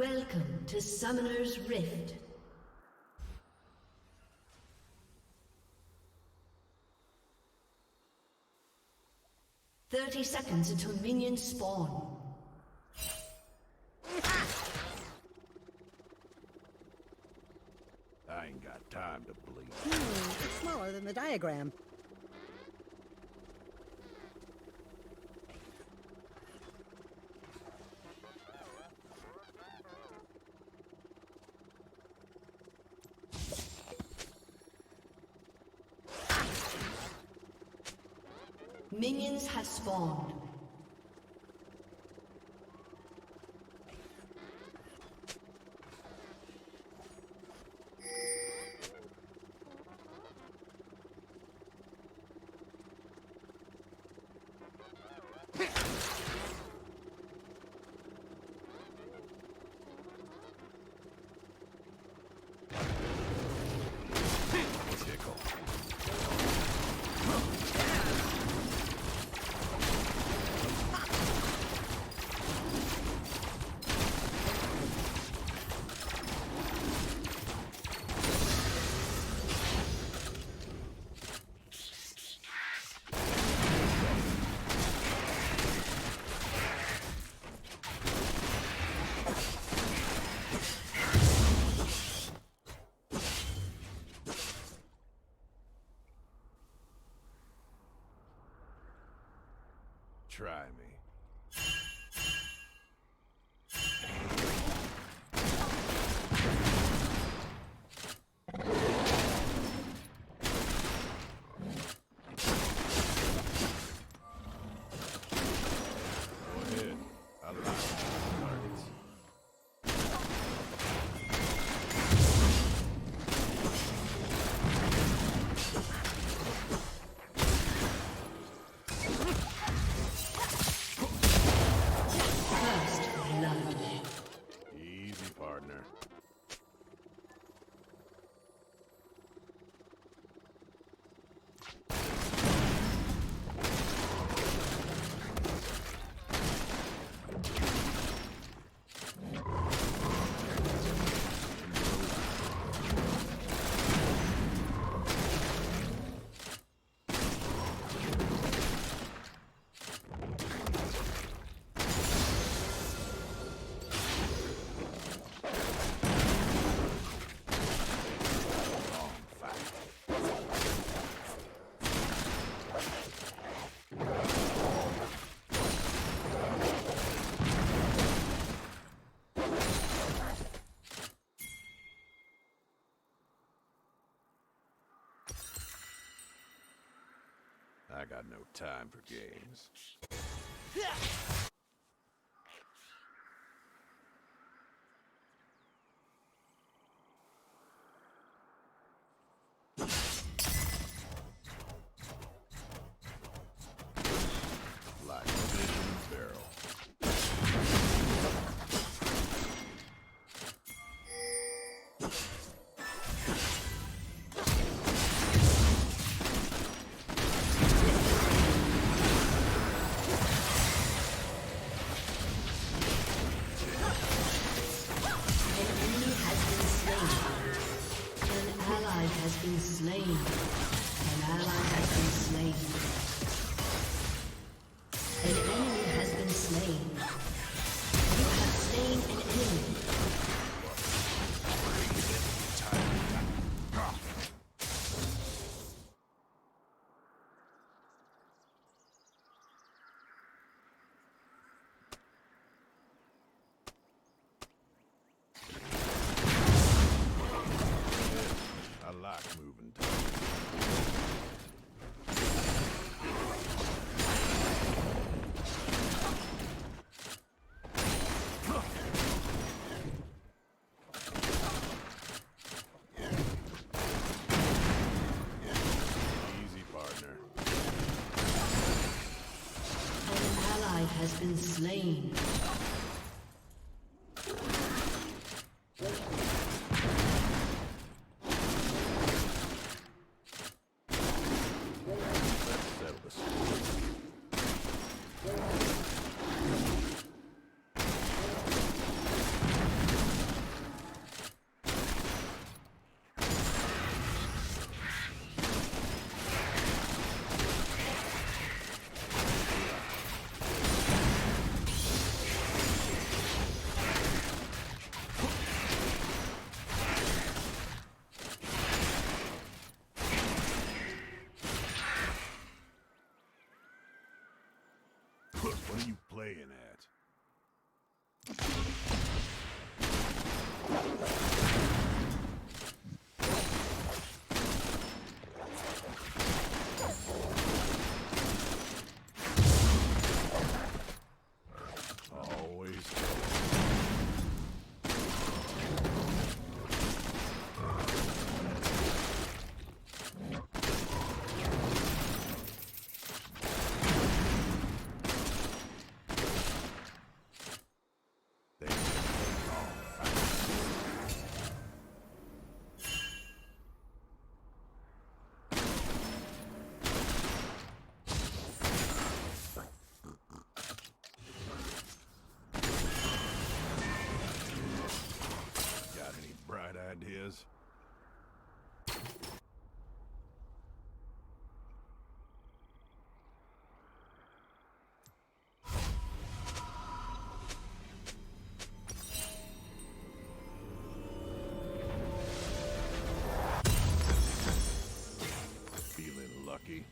Welcome to Summoner's Rift. "30 seconds until minions spawn. I ain't got time to bleed. It's smaller than the diagram. Minions have spawned. Try me. Go ahead. I like targets. Easy, partner. I got no time for games. Like fish in a barrel. Been slain. An ally has been slain. An enemy has been slain. You have slain an enemy. I like moving Easy, partner. An ally has been slain. What are you playing at? Always they got any bright ideas? Feeling lucky?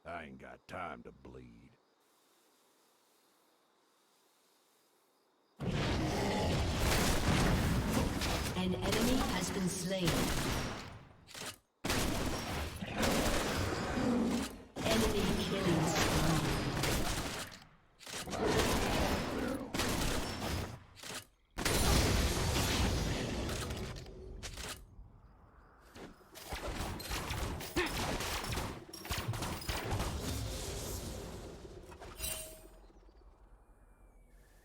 I ain't got time to bleed. An enemy has been slain. Enemy killing spree.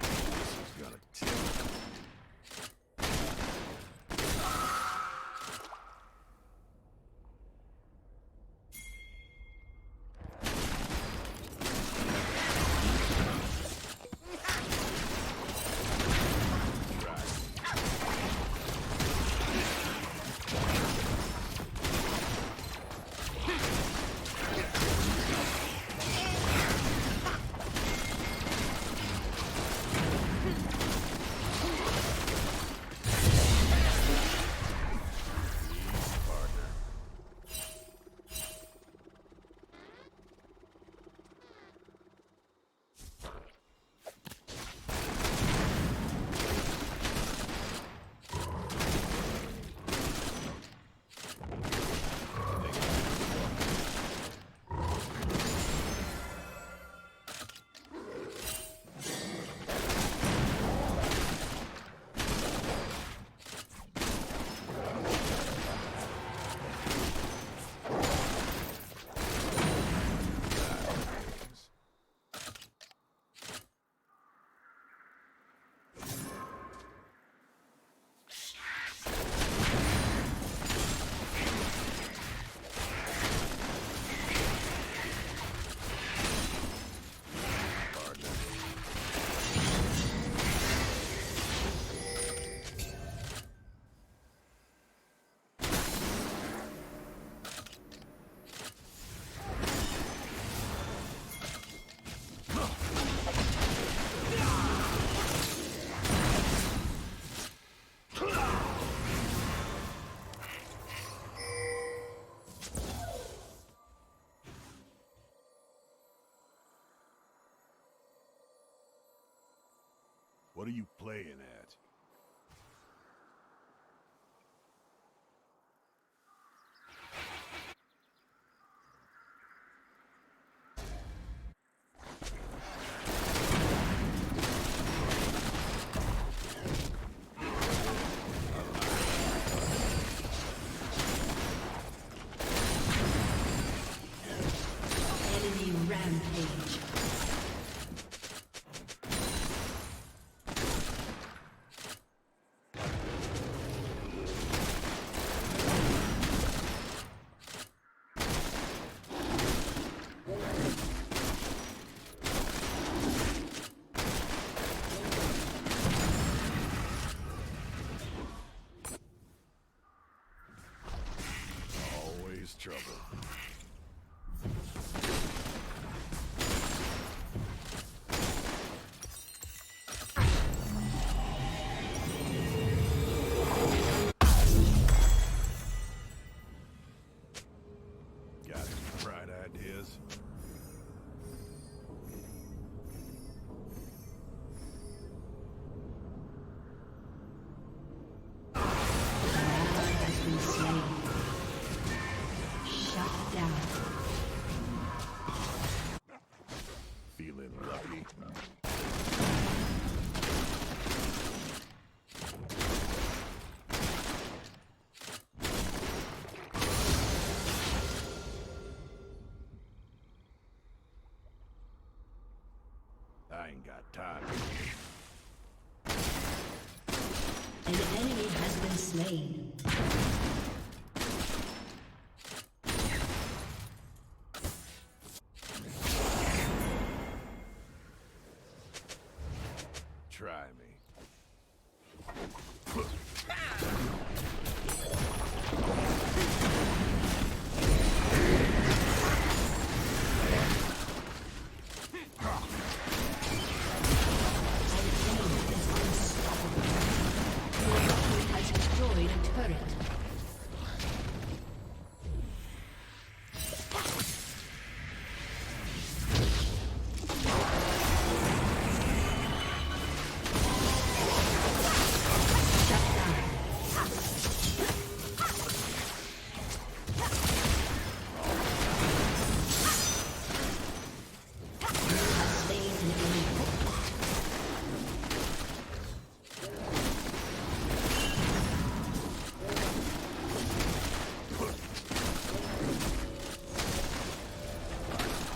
This is gonna tip. What are you playing at? Enemy rampage. Always trouble. ideas? Has been slain. Shut down. Feeling lucky? I ain't got time. An enemy has been slain. Try me. Has destroyed a turret.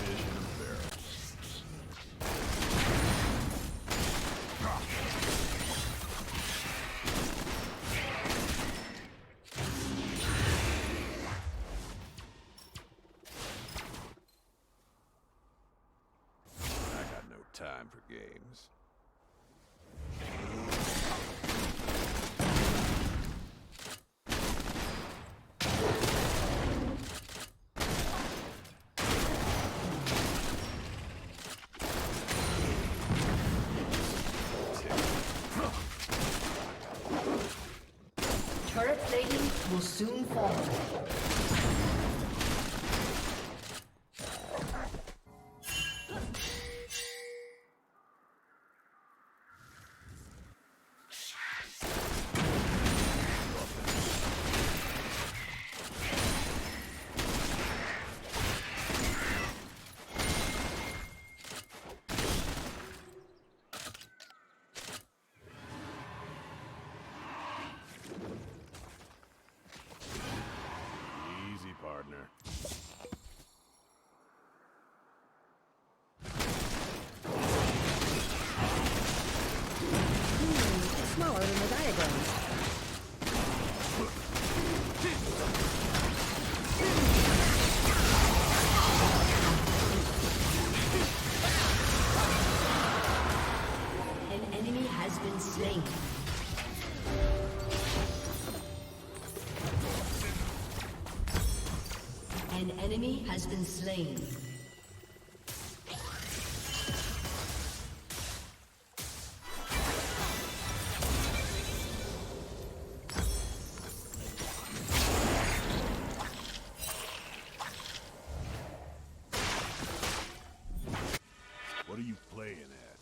Fish in a barrel. I got no time for games. Turret plating will soon fall. Easy, partner. It's smaller than the diagrams. An enemy has been slain. An enemy has been slain. What are you playing at?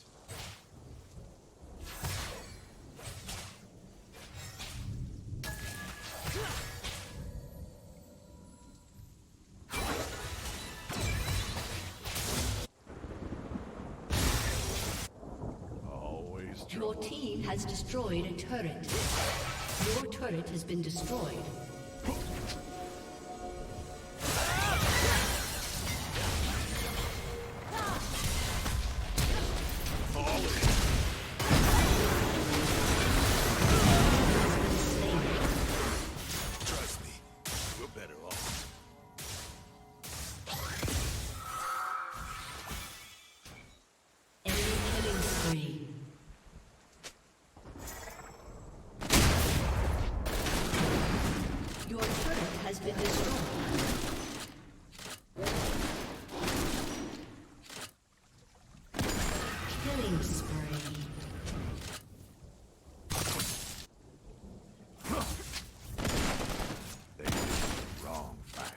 Always Your trouble. team has destroyed a turret. Your turret has been destroyed. Trust me, we're better off. Enemy killing spree. Your turret has been destroyed. Killing spree. They picked the wrong fight.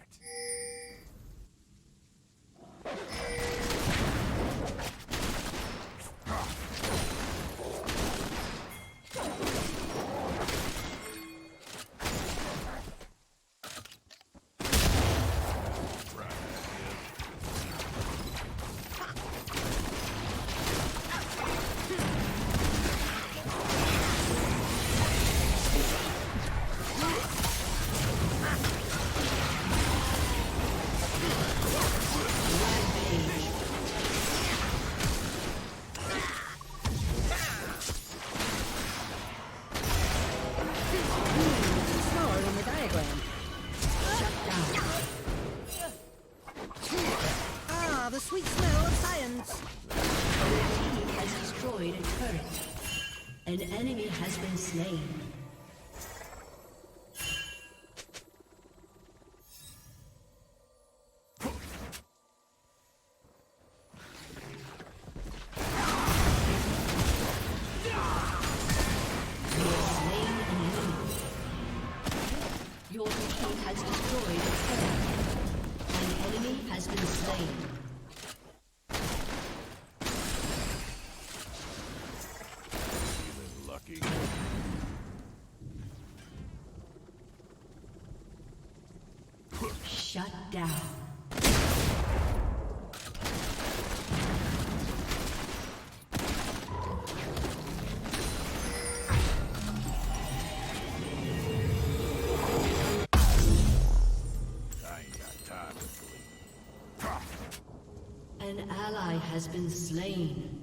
sweet smell of science. Your team has destroyed a turret. An enemy has been slain. Your team has destroyed a turret. An enemy has been slain. Feeling lucky. Shut down. An ally has been slain.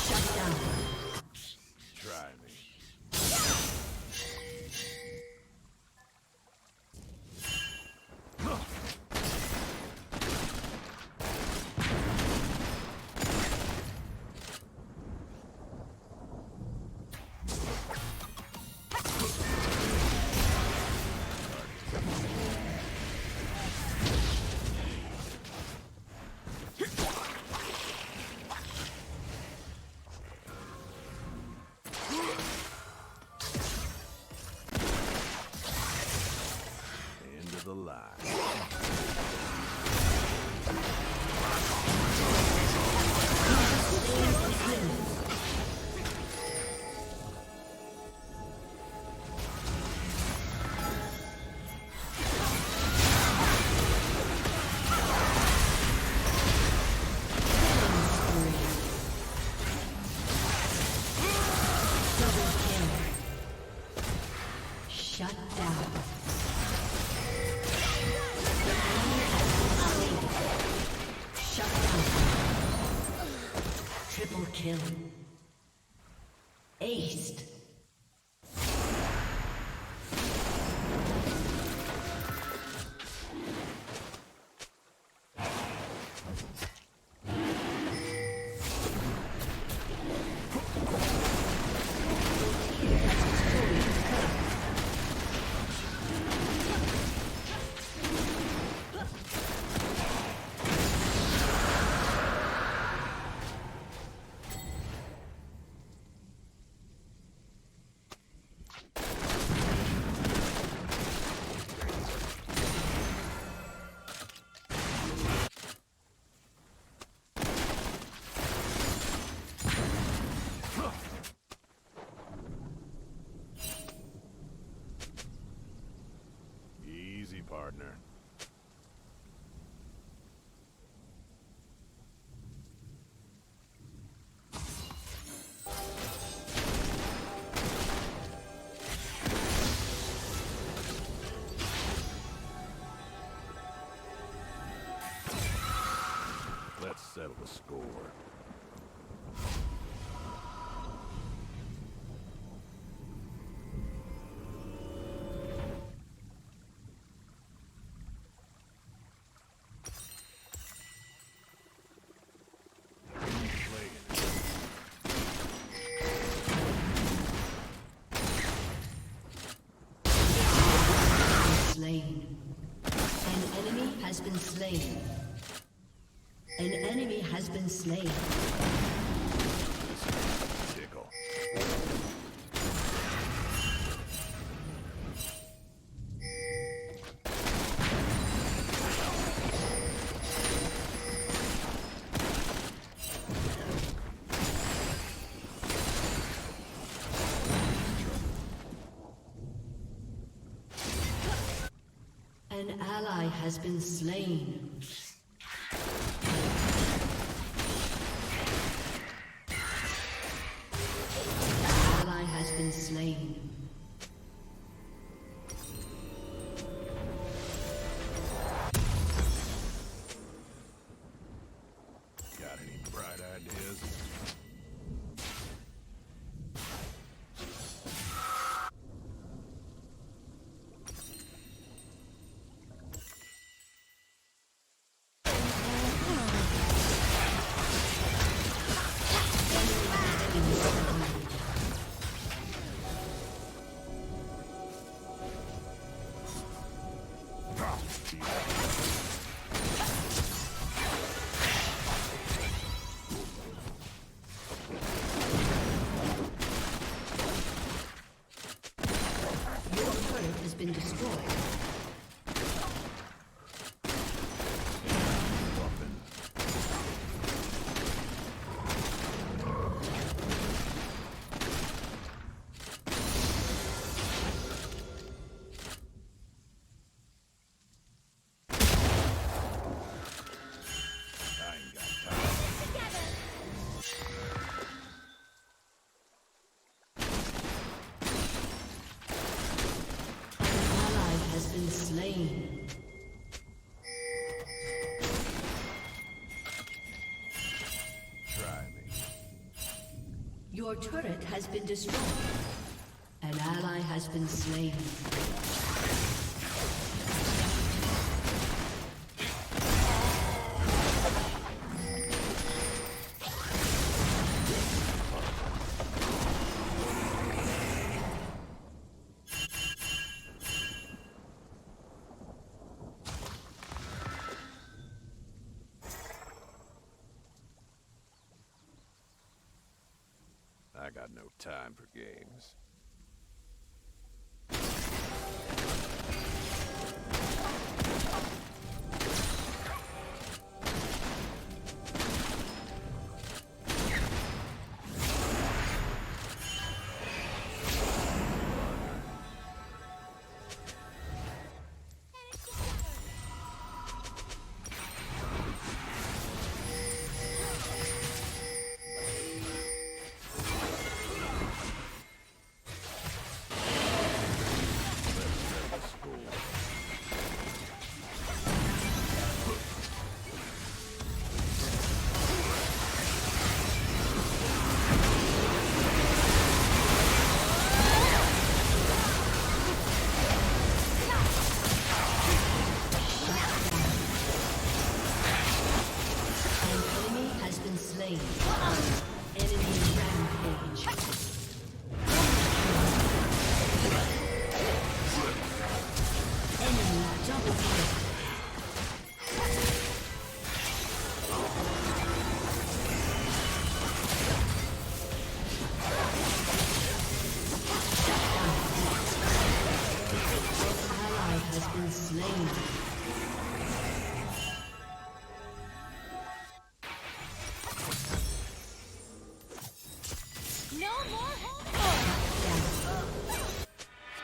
Shut down. Try me. End of the line. Shut down. Shut down. Triple kill. Aced. Easy, partner. Let's settle the score. Slain. An enemy has been slain. An enemy has been slain. Tickle. An ally has been slain. An ally has been slain. Got any bright ideas? Your turret has been destroyed. I ain't got time. Ally has been slain. Try me. Your turret has been destroyed. An ally has been slain. I got no time for games.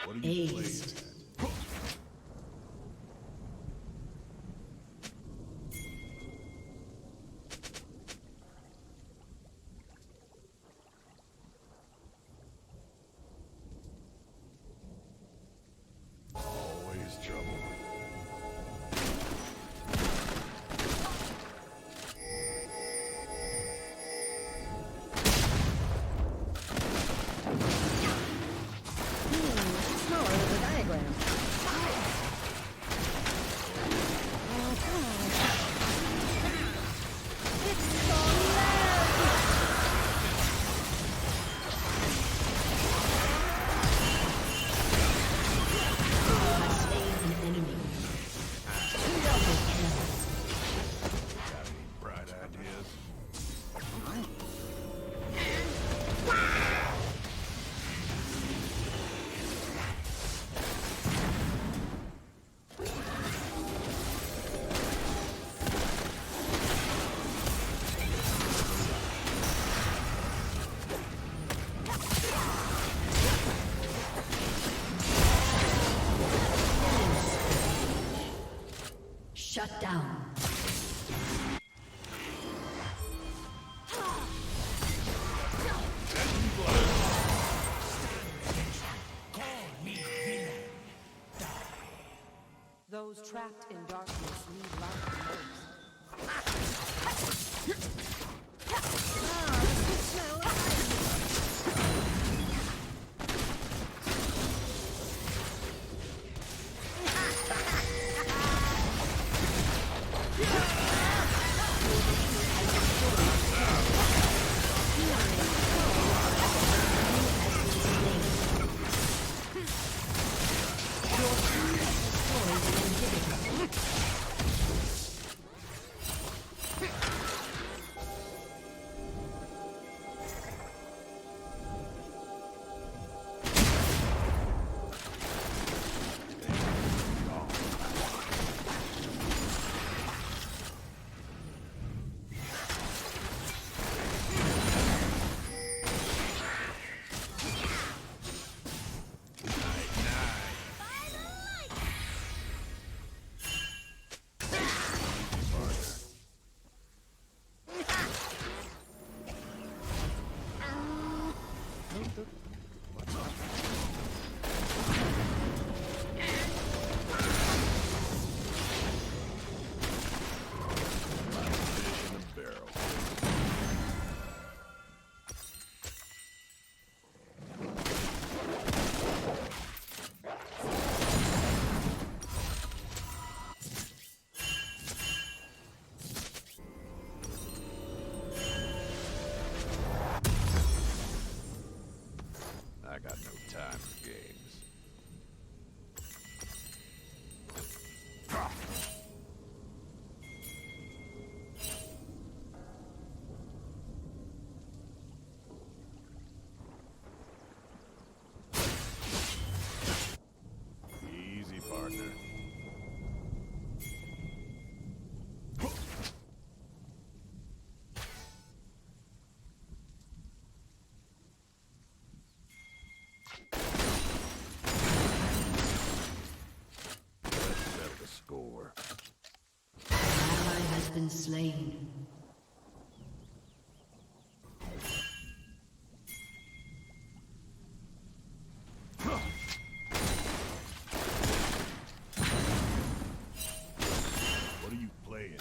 What are you playing? Aced. Always trouble. Smaller than the diagram. It's so loud! Slain an enemy. Double kill. Got any bright ideas? Shut down. Those trapped in darkness need light the most. been slain. What are you playing at?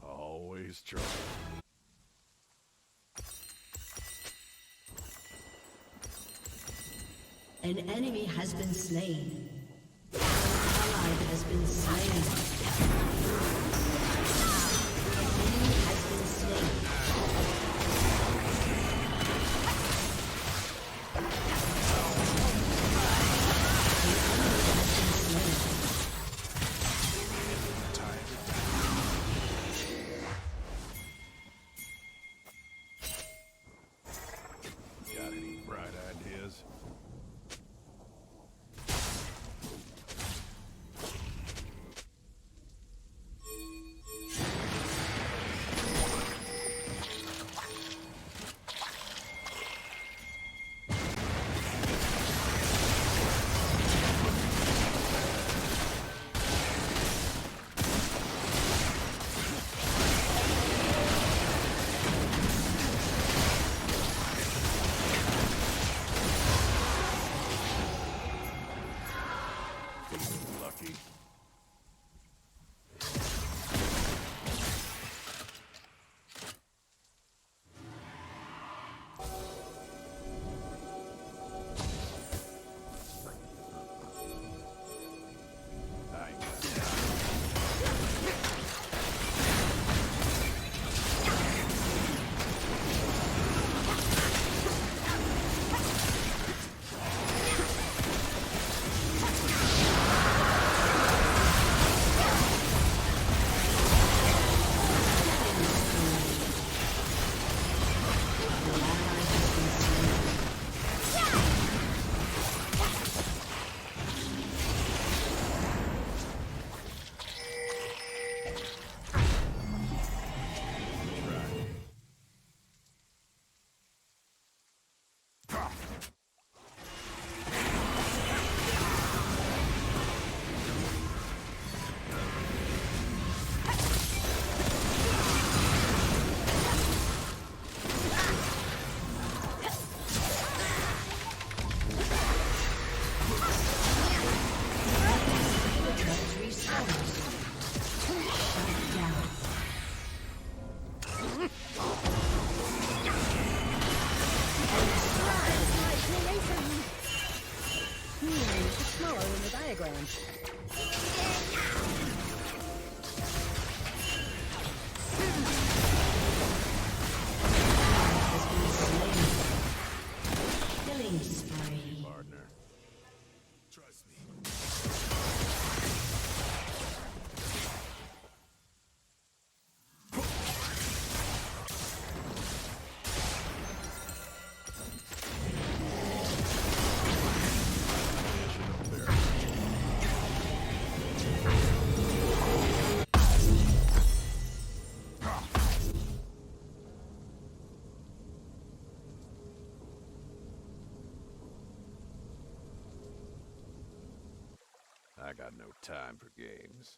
Always try. An enemy has been slain. An ally has been slain. An enemy has been slain. Got any bright ideas? Lucky. I ain't got time. An ally has been slain. Treachery sours. Shut down. It's smaller than the diagram. Has been slain. Killing spree. Partner. Trust me. I got no time for games.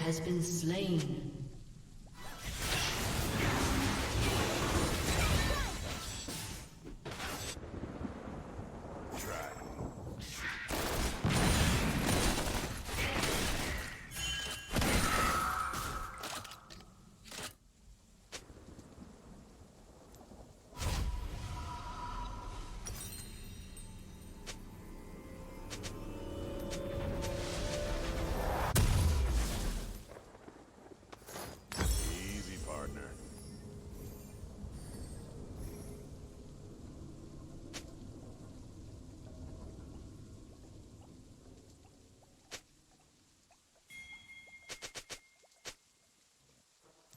has been slain. Easy, partner.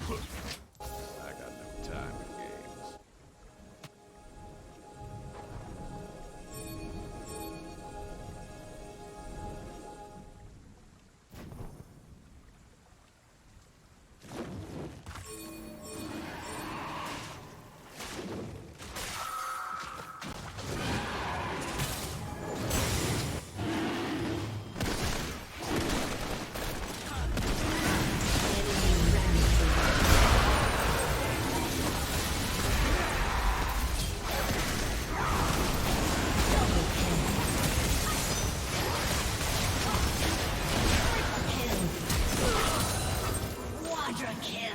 I got no time for games. Quadra kill.